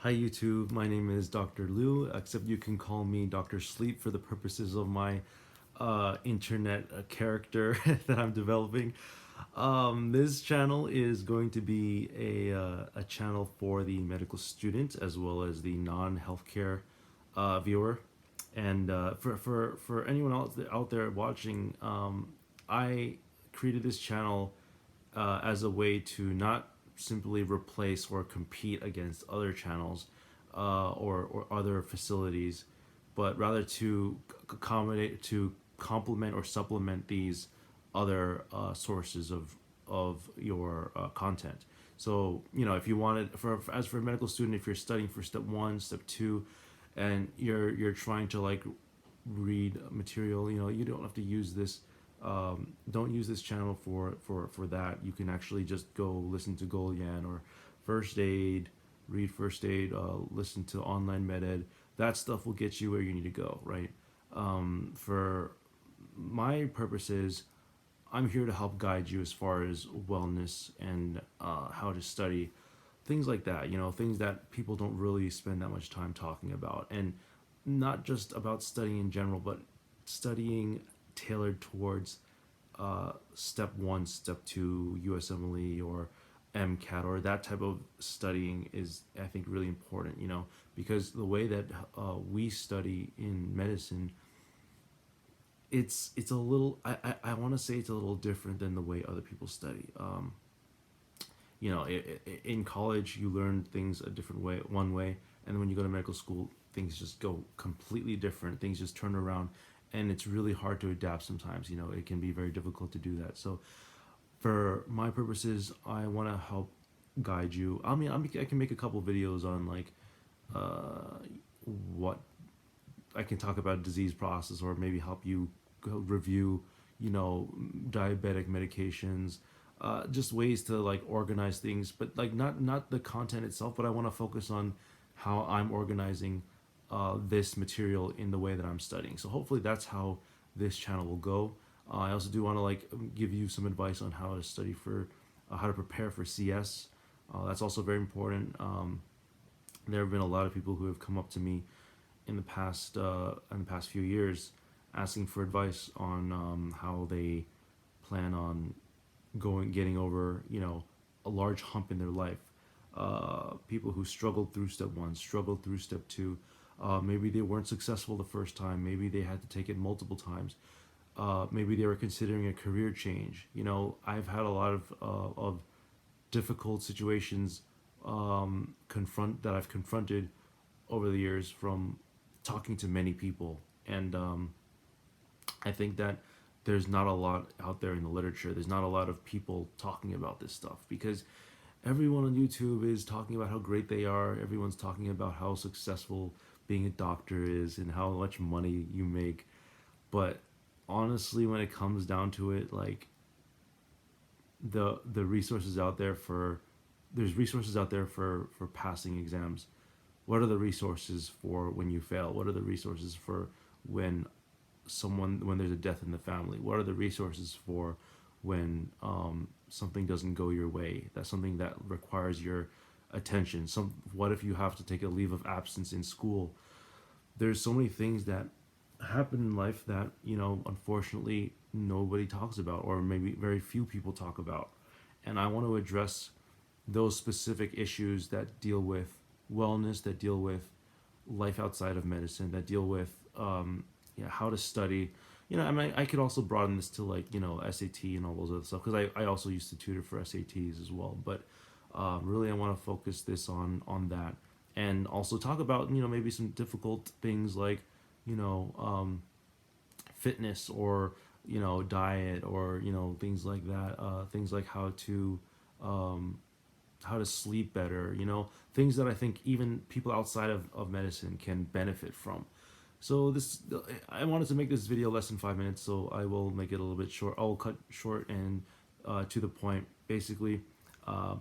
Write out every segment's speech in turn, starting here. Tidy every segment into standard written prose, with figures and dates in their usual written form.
Hi YouTube, my name is Dr. Liu, except you can call me Dr. Sleep for the purposes of my internet character that I'm developing. This channel is going to be a channel for the medical student as well as the non-healthcare viewer. And for anyone else out there watching, I created this channel as a way to not simply replace or compete against other channels or other facilities, but rather to accommodate, to complement or supplement these other sources of your content. So if you wanted as for a medical student, if you're studying for step one, step two, and you're trying to like read material, you don't have to use this. Don't use this channel for that. You can actually just go listen to Golian or First Aid, read First Aid, listen to online med ed. That stuff will get you where you need to go, right? For my purposes, I'm here to help guide you as far as wellness and how to study, things like that. Things that people don't really spend that much time talking about, and not just about studying in general, but studying tailored towards step one, step two, USMLE or MCAT or that type of studying is, I think, really important. Because the way that we study in medicine, it's a little. I want to say it's a little different than the way other people study. In college you learn things a different way, one way, and then when you go to medical school, things just go completely different. Things just turn around, and it's really hard to adapt sometimes. It can be very difficult to do that. So for my purposes, I want to help guide you. I can make a couple videos on like what I can talk about disease process, or maybe help you review diabetic medications, just ways to like organize things, but like not the content itself, but I want to focus on how I'm organizing this material in the way that I'm studying. So hopefully that's how this channel will go. I also do want to like give you some advice on how to study for how to prepare for CS. That's also very important. There have been a lot of people who have come up to me in the past few years asking for advice on how they plan on getting over a large hump in their life. People who struggled through step one, struggled through step two. Maybe they weren't successful the first time. Maybe they had to take it multiple times. Maybe they were considering a career change. I've had a lot of difficult situations that I've confronted over the years from talking to many people, and I think that there's not a lot out there in the literature. There's not a lot of people talking about this stuff because everyone on YouTube is talking about how great they are. Everyone's talking about how successful being a doctor is and how much money you make. But honestly, when it comes down to it, like the resources out there for there's resources out there for passing exams. What are the resources for when you fail? What are the resources for when when there's a death in the family? What are the resources for when something doesn't go your way? That's something that requires your attention. What if you have to take a leave of absence in school? There's so many things that happen in life that unfortunately nobody talks about, or maybe very few people talk about. And I want to address those specific issues that deal with wellness, that deal with life outside of medicine, that deal with how to study. I could also broaden this to like SAT and all those other stuff, because I also used to tutor for SATs as well. But really, I want to focus this on that, and also talk about maybe some difficult things like fitness, or diet, or things like that. Things like how to sleep better. Things that I think even people outside of medicine can benefit from. So I wanted to make this video less than 5 minutes, so I will make it a little bit short. I'll cut short and to the point. Basically,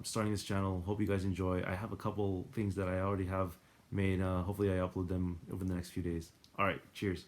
starting this channel. Hope you guys enjoy. I have a couple things that I already have made. Hopefully, I upload them over the next few days. All right, cheers.